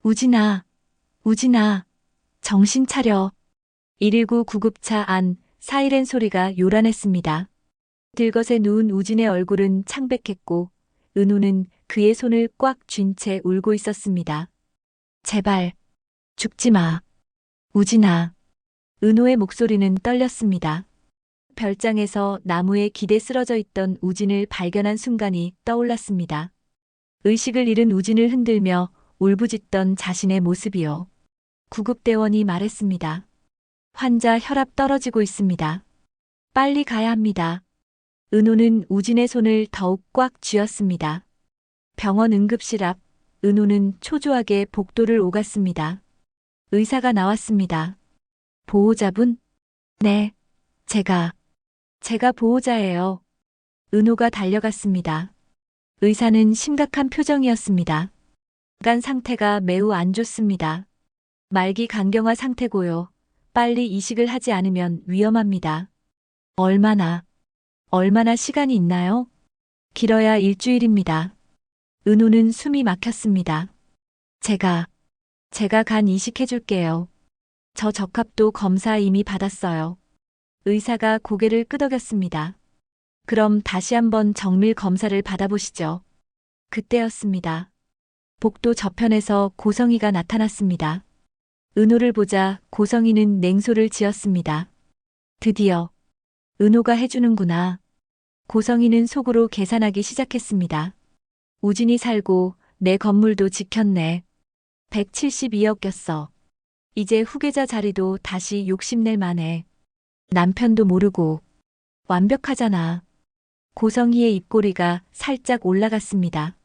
우진아, 우진아, 정신 차려. 119 구급차 안 사이렌 소리가 요란했습니다. 들것에 누운 우진의 얼굴은 창백했고 은호는 그의 손을 꽉 쥔 채 울고 있었습니다. 제발, 죽지 마. 우진아. 은호의 목소리는 떨렸습니다. 별장에서 나무에 기대 쓰러져 있던 우진을 발견한 순간이 떠올랐습니다. 의식을 잃은 우진을 흔들며 울부짖던 자신의 모습이요. 구급대원이 말했습니다. 환자 혈압 떨어지고 있습니다. 빨리 가야 합니다. 은호는 우진의 손을 더욱 꽉 쥐었습니다. 병원 응급실 앞 은호는 초조하게 복도를 오갔습니다. 의사가 나왔습니다. 보호자분? 네, 제가 보호자예요. 은호가 달려갔습니다. 의사는 심각한 표정이었습니다. 간 상태가 매우 안 좋습니다. 말기 간경화 상태고요. 빨리 이식을 하지 않으면 위험합니다. 얼마나 시간이 있나요? 길어야 일주일입니다. 은호는 숨이 막혔습니다. 제가 간 이식해줄게요. 저 적합도 검사 이미 받았어요. 의사가 고개를 끄덕였습니다. 그럼 다시 한번 정밀 검사를 받아보시죠. 그때였습니다. 복도 저편에서 고성이가 나타났습니다. 은호를 보자 고성이는 냉소를 지었습니다. 드디어 은호가 해주는구나. 고성이는 속으로 계산하기 시작했습니다. 우진이 살고 내 건물도 지켰네. 172억이었어. 이제 후계자 자리도 다시 욕심낼 만해. 남편도 모르고. 완벽하잖아. 고성이의 입꼬리가 살짝 올라갔습니다.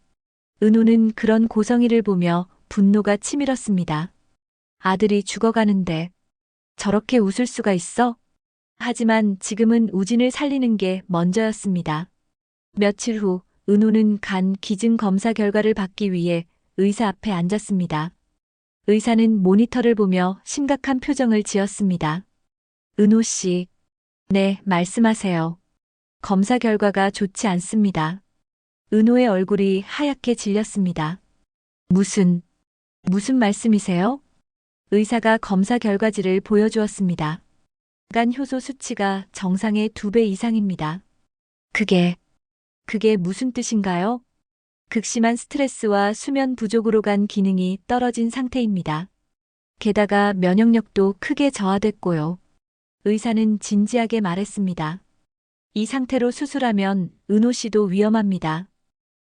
은호는 그런 고성이를 보며 분노가 치밀었습니다. 아들이 죽어가는데 저렇게 웃을 수가 있어? 하지만 지금은 우진을 살리는 게 먼저였습니다. 며칠 후 은호는 간 기증 검사 결과를 받기 위해 의사 앞에 앉았습니다. 의사는 모니터를 보며 심각한 표정을 지었습니다. 은호 씨. 네, 말씀하세요. 검사 결과가 좋지 않습니다. 은호의 얼굴이 하얗게 질렸습니다. 무슨 말씀이세요? 의사가 검사 결과지를 보여주었습니다. 간 효소 수치가 정상의 2배 이상입니다. 그게 무슨 뜻인가요? 극심한 스트레스와 수면 부족으로 간 기능이 떨어진 상태입니다. 게다가 면역력도 크게 저하됐고요. 의사는 진지하게 말했습니다. 이 상태로 수술하면 은호 씨도 위험합니다.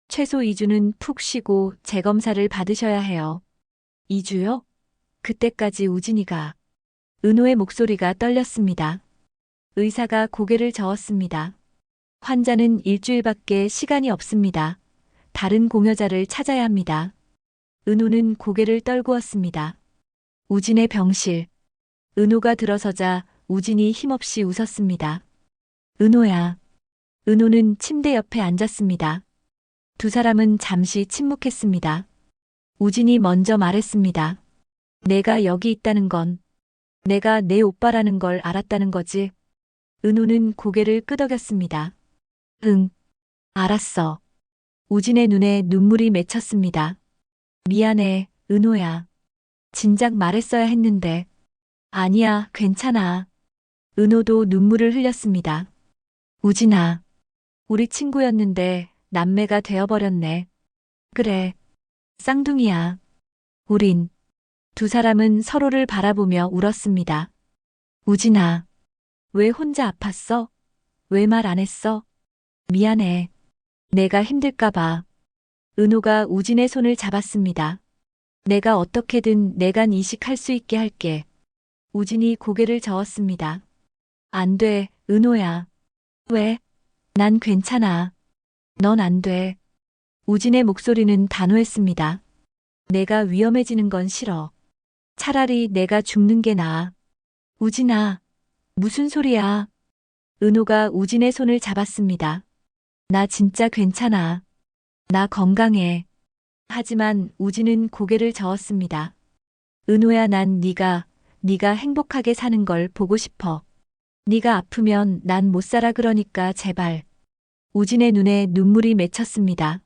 최소 2주는 푹 쉬고 재검사를 받으셔야 해요. 2주요? 그때까지 우진이가. 은호의 목소리가 떨렸습니다. 의사가 고개를 저었습니다. 환자는 일주일밖에 시간이 없습니다. 다른 공여자를 찾아야 합니다. 은호는 고개를 떨구었습니다. 우진의 병실. 은호가 들어서자 우진이 힘없이 웃었습니다. 은호야. 은호는 침대 옆에 앉았습니다. 두 사람은 잠시 침묵했습니다. 우진이 먼저 말했습니다. 내가 여기 있다는 건 내가 내 오빠라는 걸 알았다는 거지. 은호는 고개를 끄덕였습니다. 응, 알았어. 우진의 눈에 눈물이 맺혔습니다. 미안해, 은호야. 진작 말했어야 했는데. 아니야, 괜찮아. 은호도 눈물을 흘렸습니다. 우진아, 우리 친구였는데 남매가 되어버렸네. 그래, 쌍둥이야. 우린. 두 사람은 서로를 바라보며 울었습니다. 우진아, 왜 혼자 아팠어? 왜 말 안 했어? 미안해. 내가 힘들까봐. 은호가 우진의 손을 잡았습니다. 내가 어떻게든 내간 이식할 수 있게 할게. 우진이 고개를 저었습니다. 안 돼, 은호야. 왜? 난 괜찮아. 넌 안 돼. 우진의 목소리는 단호했습니다. 내가 위험해지는 건 싫어. 차라리 내가 죽는 게 나아. 우진아, 무슨 소리야? 은호가 우진의 손을 잡았습니다. 나 진짜 괜찮아. 나 건강해. 하지만 우진은 고개를 저었습니다. 은호야, 난 네가 행복하게 사는 걸 보고 싶어. 네가 아프면 난 못 살아. 그러니까 제발. 우진의 눈에 눈물이 맺혔습니다.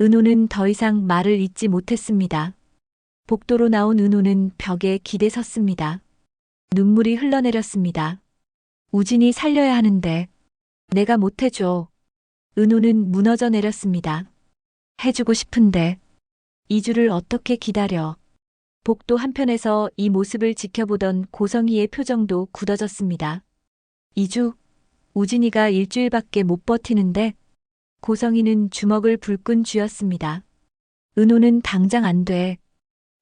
은호는 더 이상 말을 잇지 못했습니다. 복도로 나온 은호는 벽에 기대 섰습니다. 눈물이 흘러내렸습니다. 우진이 살려야 하는데 내가 못해줘. 은호는 무너져 내렸습니다. 해주고 싶은데 이주를 어떻게 기다려. 복도 한편에서 이 모습을 지켜보던 고성희의 표정도 굳어졌습니다. 이주, 우진이가 일주일밖에 못 버티는데. 고성희는 주먹을 불끈 쥐었습니다. 은호는 당장 안 돼.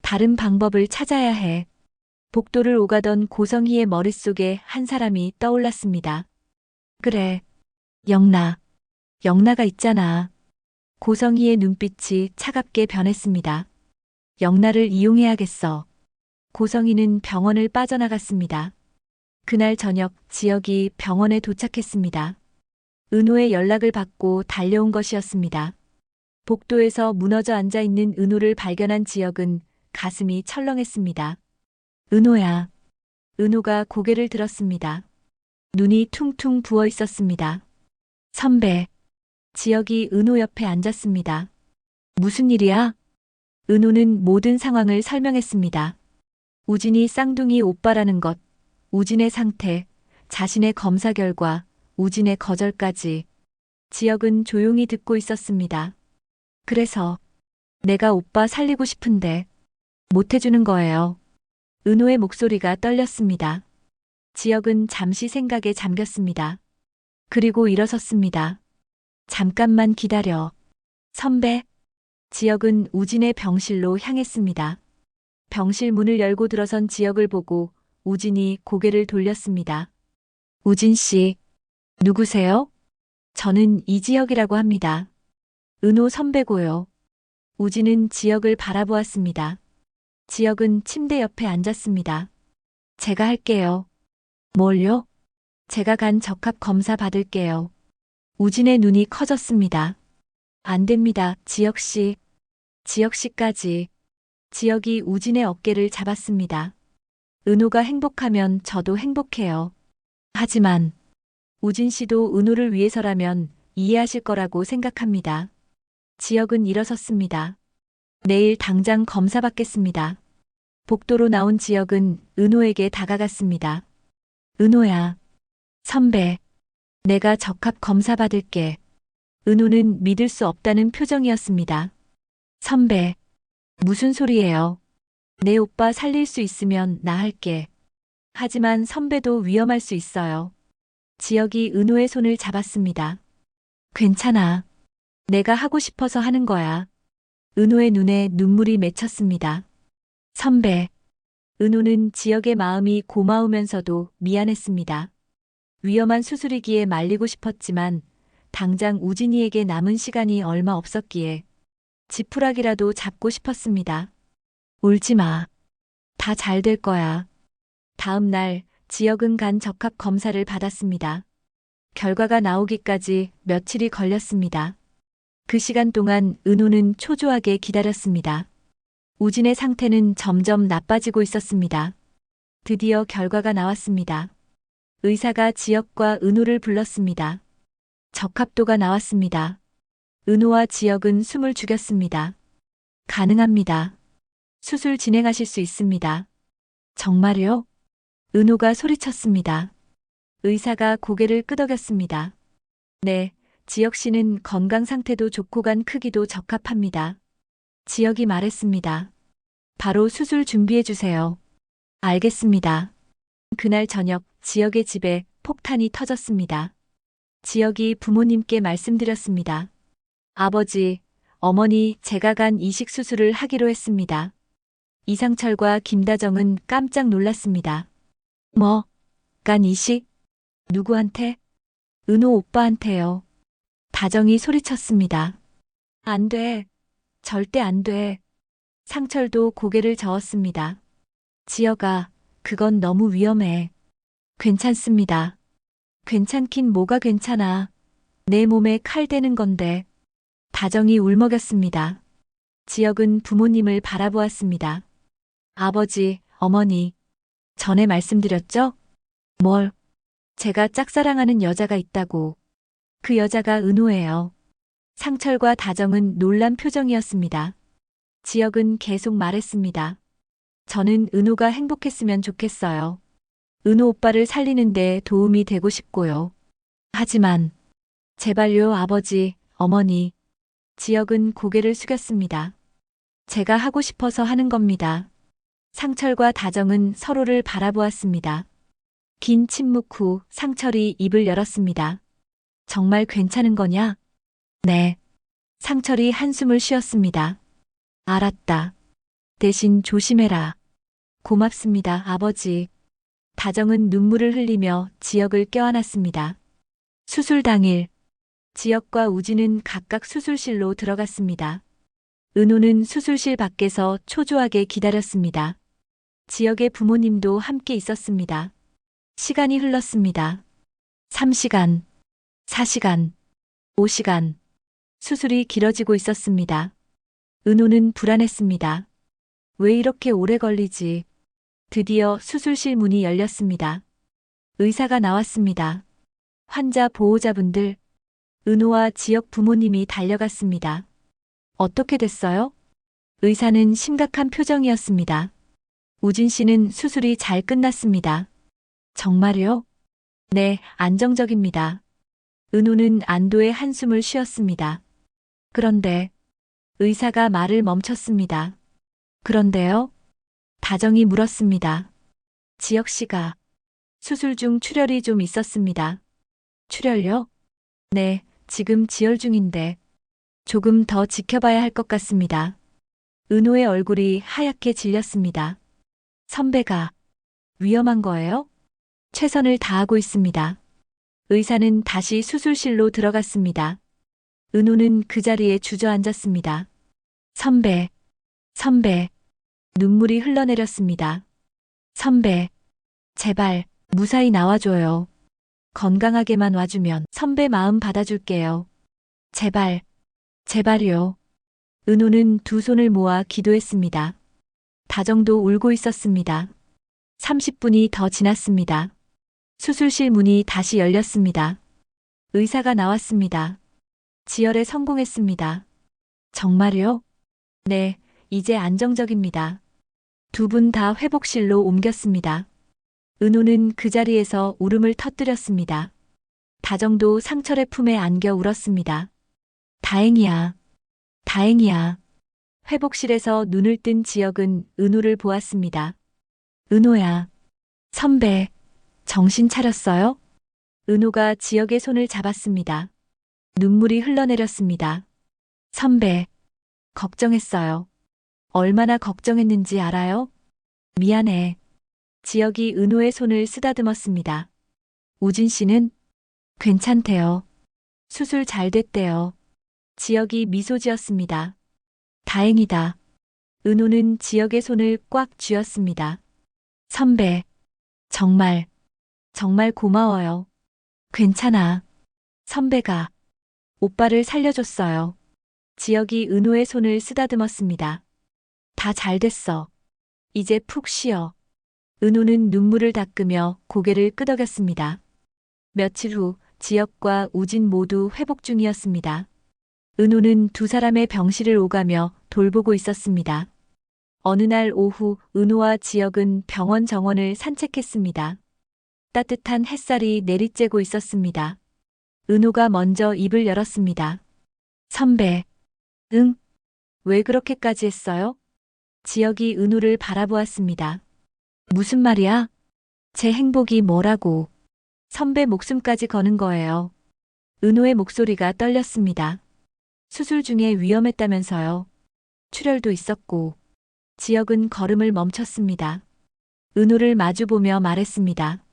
다른 방법을 찾아야 해. 복도를 오가던 고성희의 머릿속에 한 사람이 떠올랐습니다. 그래, 영나. 영나가 있잖아. 고성희의 눈빛이 차갑게 변했습니다. 영나를 이용해야겠어. 고성희는 병원을 빠져나갔습니다. 그날 저녁 지혁이 병원에 도착했습니다. 은호의 연락을 받고 달려온 것이었습니다. 복도에서 무너져 앉아 있는 은호를 발견한 지혁은 가슴이 철렁했습니다. 은호야. 은호가 고개를 들었습니다. 눈이 퉁퉁 부어 있었습니다. 선배. 지혁이 은호 옆에 앉았습니다. 무슨 일이야? 은호는 모든 상황을 설명했습니다. 우진이 쌍둥이 오빠라는 것, 우진의 상태, 자신의 검사 결과, 우진의 거절까지. 지혁은 조용히 듣고 있었습니다. 그래서 내가 오빠 살리고 싶은데 못 해주는 거예요. 은호의 목소리가 떨렸습니다. 지혁은 잠시 생각에 잠겼습니다. 그리고 일어섰습니다. 잠깐만 기다려. 선배. 지혁은 우진의 병실로 향했습니다. 병실 문을 열고 들어선 지혁을 보고 우진이 고개를 돌렸습니다. 우진 씨, 누구세요? 저는 이지혁이라고 합니다. 은호 선배고요. 우진은 지혁을 바라보았습니다. 지혁은 침대 옆에 앉았습니다. 제가 할게요. 뭘요? 제가 간 적합 검사 받을게요. 우진의 눈이 커졌습니다. 안 됩니다, 지혁 씨. 지혁 씨까지. 지혁이 우진의 어깨를 잡았습니다. 은호가 행복하면 저도 행복해요. 하지만 우진 씨도 은호를 위해서라면 이해하실 거라고 생각합니다. 지혁은 일어섰습니다. 내일 당장 검사 받겠습니다. 복도로 나온 지혁은 은호에게 다가갔습니다. 은호야. 선배. 내가 적합 검사 받을게. 은호는 믿을 수 없다는 표정이었습니다. 선배. 무슨 소리예요? 내 오빠 살릴 수 있으면 나 할게. 하지만 선배도 위험할 수 있어요. 지혁이 은호의 손을 잡았습니다. 괜찮아. 내가 하고 싶어서 하는 거야. 은호의 눈에 눈물이 맺혔습니다. 선배. 은호는 지혁의 마음이 고마우면서도 미안했습니다. 위험한 수술이기에 말리고 싶었지만 당장 우진이에게 남은 시간이 얼마 없었기에 지푸라기라도 잡고 싶었습니다. 울지 마. 다 잘 될 거야. 다음 날 지혁은 간 적합 검사를 받았습니다. 결과가 나오기까지 며칠이 걸렸습니다. 그 시간 동안 은호는 초조하게 기다렸습니다. 우진의 상태는 점점 나빠지고 있었습니다. 드디어 결과가 나왔습니다. 의사가 지혁과 은호를 불렀습니다. 적합도가 나왔습니다. 은호와 지혁은 숨을 죽였습니다. 가능합니다. 수술 진행하실 수 있습니다. 정말요? 은호가 소리쳤습니다. 의사가 고개를 끄덕였습니다. 네, 지혁 씨는 건강 상태도 좋고 간 크기도 적합합니다. 지혁이 말했습니다. 바로 수술 준비해 주세요. 알겠습니다. 그날 저녁 지혁의 집에 폭탄이 터졌습니다. 지혁이 부모님께 말씀드렸습니다. 아버지, 어머니, 제가 간 이식 수술을 하기로 했습니다. 이상철과 김다정은 깜짝 놀랐습니다. 뭐? 간 이식? 누구한테? 은호 오빠한테요. 다정이 소리쳤습니다. 안 돼. 절대 안 돼. 상철도 고개를 저었습니다. 지혁아, 그건 너무 위험해. 괜찮습니다. 괜찮긴 뭐가 괜찮아. 내 몸에 칼 대는 건데. 다정이 울먹였습니다. 지혁은 부모님을 바라보았습니다. 아버지, 어머니, 전에 말씀드렸죠? 뭘? 제가 짝사랑하는 여자가 있다고. 그 여자가 은호예요. 상철과 다정은 놀란 표정이었습니다. 지혁은 계속 말했습니다. 저는 은호가 행복했으면 좋겠어요. 은호 오빠를 살리는데 도움이 되고 싶고요. 하지만 제발요, 아버지, 어머니. 지혁은 고개를 숙였습니다. 제가 하고 싶어서 하는 겁니다. 상철과 다정은 서로를 바라보았습니다. 긴 침묵 후 상철이 입을 열었습니다. 정말 괜찮은 거냐? 네. 상철이 한숨을 쉬었습니다. 알았다. 대신 조심해라. 고맙습니다, 아버지. 다정은 눈물을 흘리며 지혁을 껴안았습니다. 수술 당일, 지혁과 우진은 각각 수술실로 들어갔습니다. 은호는 수술실 밖에서 초조하게 기다렸습니다. 지혁의 부모님도 함께 있었습니다. 시간이 흘렀습니다. 3시간, 4시간, 5시간. 수술이 길어지고 있었습니다. 은호는 불안했습니다. 왜 이렇게 오래 걸리지? 드디어 수술실 문이 열렸습니다. 의사가 나왔습니다. 환자 보호자분들, 은호와 지혁 부모님이 달려갔습니다. 어떻게 됐어요? 의사는 심각한 표정이었습니다. 우진 씨는 수술이 잘 끝났습니다. 정말요? 네, 안정적입니다. 은호는 안도의 한숨을 쉬었습니다. 그런데 의사가 말을 멈췄습니다. 그런데요? 다정이 물었습니다. 지혁 씨가 수술 중 출혈이 좀 있었습니다. 출혈요? 네, 지금 지혈 중인데 조금 더 지켜봐야 할 것 같습니다. 은호의 얼굴이 하얗게 질렸습니다. 선배가 위험한 거예요? 최선을 다하고 있습니다. 의사는 다시 수술실로 들어갔습니다. 은호는 그 자리에 주저앉았습니다. 선배, 선배. 눈물이 흘러내렸습니다. 선배, 제발 무사히 나와줘요. 건강하게만 와주면 선배 마음 받아줄게요. 제발, 제발요. 은호는 두 손을 모아 기도했습니다. 다정도 울고 있었습니다. 30분이 더 지났습니다. 수술실 문이 다시 열렸습니다. 의사가 나왔습니다. 지혈에 성공했습니다. 정말요? 네, 이제 안정적입니다. 두 분 다 회복실로 옮겼습니다. 은호는 그 자리에서 울음을 터뜨렸습니다. 다정도 상철의 품에 안겨 울었습니다. 다행이야. 다행이야. 회복실에서 눈을 뜬 지혁은 은호를 보았습니다. 은호야. 선배. 정신 차렸어요? 은호가 지혁의 손을 잡았습니다. 눈물이 흘러내렸습니다. 선배. 걱정했어요. 얼마나 걱정했는지 알아요? 미안해. 지혁이 은호의 손을 쓰다듬었습니다. 우진 씨는 괜찮대요. 수술 잘 됐대요. 지혁이 미소 지었습니다. 다행이다. 은호는 지혁의 손을 꽉 쥐었습니다. 선배, 정말, 정말 고마워요. 괜찮아. 선배가 오빠를 살려줬어요. 지혁이 은호의 손을 쓰다듬었습니다. 다 잘 됐어. 이제 푹 쉬어. 은호는 눈물을 닦으며 고개를 끄덕였습니다. 며칠 후 지혁과 우진 모두 회복 중이었습니다. 은호는 두 사람의 병실을 오가며 돌보고 있었습니다. 어느 날 오후 은호와 지혁은 병원 정원을 산책했습니다. 따뜻한 햇살이 내리쬐고 있었습니다. 은호가 먼저 입을 열었습니다. 선배, 응? 왜 그렇게까지 했어요? 지혁이 은호를 바라보았습니다. 무슨 말이야? 제 행복이 뭐라고? 선배 목숨까지 거는 거예요. 은호의 목소리가 떨렸습니다. 수술 중에 위험했다면서요. 출혈도 있었고. 지혁은 걸음을 멈췄습니다. 은호를 마주보며 말했습니다.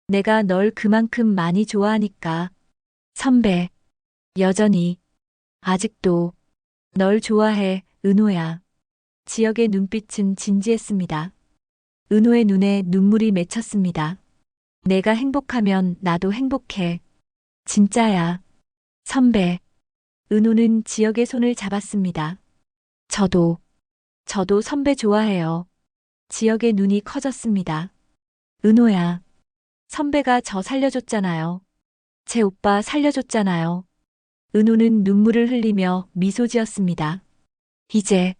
내가 널 그만큼 많이 좋아하니까. 선배, 여전히, 아직도, 널 좋아해, 은호야. 지혁의 눈빛은 진지했습니다. 은호의 눈에 눈물이 맺혔습니다. 내가 행복하면 나도 행복해. 진짜야. 선배. 은호는 지혁의 손을 잡았습니다. 저도 선배 좋아해요. 지혁의 눈이 커졌습니다. 은호야. 선배가 저 살려줬잖아요. 제 오빠 살려줬잖아요. 은호는 눈물을 흘리며 미소 지었습니다. 이제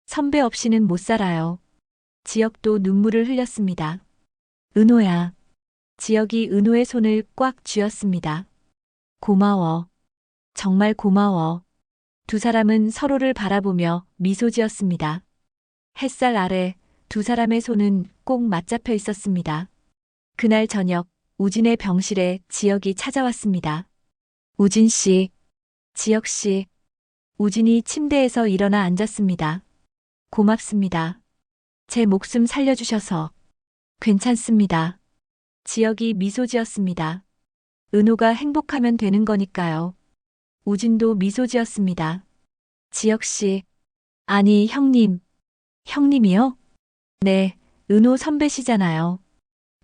선배 없이는 못 살아요. 지역도 눈물을 흘렸습니다. 은호야. 지역이 은호의 손을 꽉 쥐었습니다. 고마워. 정말 고마워. 두 사람은 서로를 바라보며 미소 지었습니다. 햇살 아래 두 사람의 손은 꼭 맞잡혀 있었습니다. 그날 저녁 우진의 병실에 지역이 찾아왔습니다. 우진 씨, 지역 씨. 우진이 침대에서 일어나 앉았습니다. 고맙습니다. 제 목숨 살려주셔서. 괜찮습니다. 지역이 미소 지었습니다. 은호가 행복하면 되는 거니까요. 우진도 미소 지었습니다. 지역 씨. 아니, 형님. 형님이요? 네, 은호 선배시잖아요.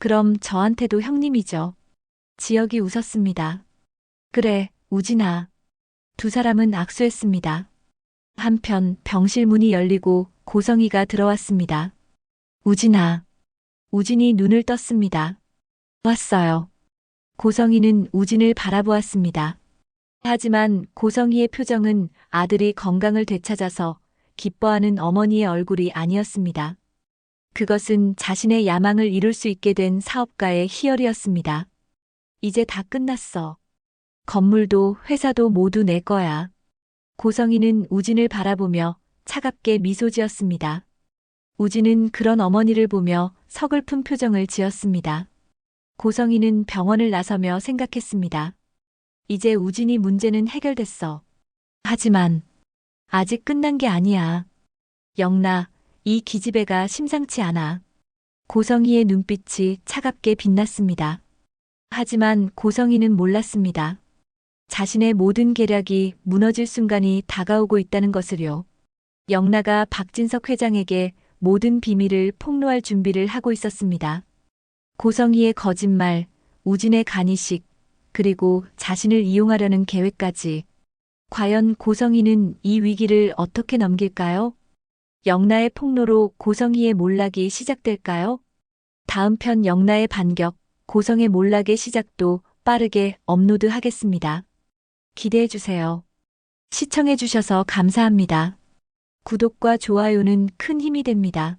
그럼 저한테도 형님이죠. 지역이 웃었습니다. 그래, 우진아. 두 사람은 악수했습니다. 한편 병실 문이 열리고 고성이가 들어왔습니다. 우진아. 우진이 눈을 떴습니다. 왔어요. 고성이는 우진을 바라보았습니다. 하지만 고성이의 표정은 아들이 건강을 되찾아서 기뻐하는 어머니의 얼굴이 아니었습니다. 그것은 자신의 야망을 이룰 수 있게 된 사업가의 희열이었습니다. 이제 다 끝났어. 건물도 회사도 모두 내 거야. 고성이는 우진을 바라보며 차갑게 미소 지었습니다. 우진은 그런 어머니를 보며 서글픈 표정을 지었습니다. 고성이는 병원을 나서며 생각했습니다. 이제 우진이 문제는 해결됐어. 하지만 아직 끝난 게 아니야. 영나, 이 기집애가 심상치 않아. 고성이의 눈빛이 차갑게 빛났습니다. 하지만 고성이는 몰랐습니다. 자신의 모든 계략이 무너질 순간이 다가오고 있다는 것을요. 영나가 박진석 회장에게 모든 비밀을 폭로할 준비를 하고 있었습니다. 고성이의 거짓말, 우진의 간이식, 그리고 자신을 이용하려는 계획까지. 과연 고성이는 이 위기를 어떻게 넘길까요? 영나의 폭로로 고성이의 몰락이 시작될까요? 다음 편 영나의 반격, 고성의 몰락의 시작도 빠르게 업로드하겠습니다. 기대해주세요. 시청해주셔서 감사합니다. 구독과 좋아요는 큰 힘이 됩니다.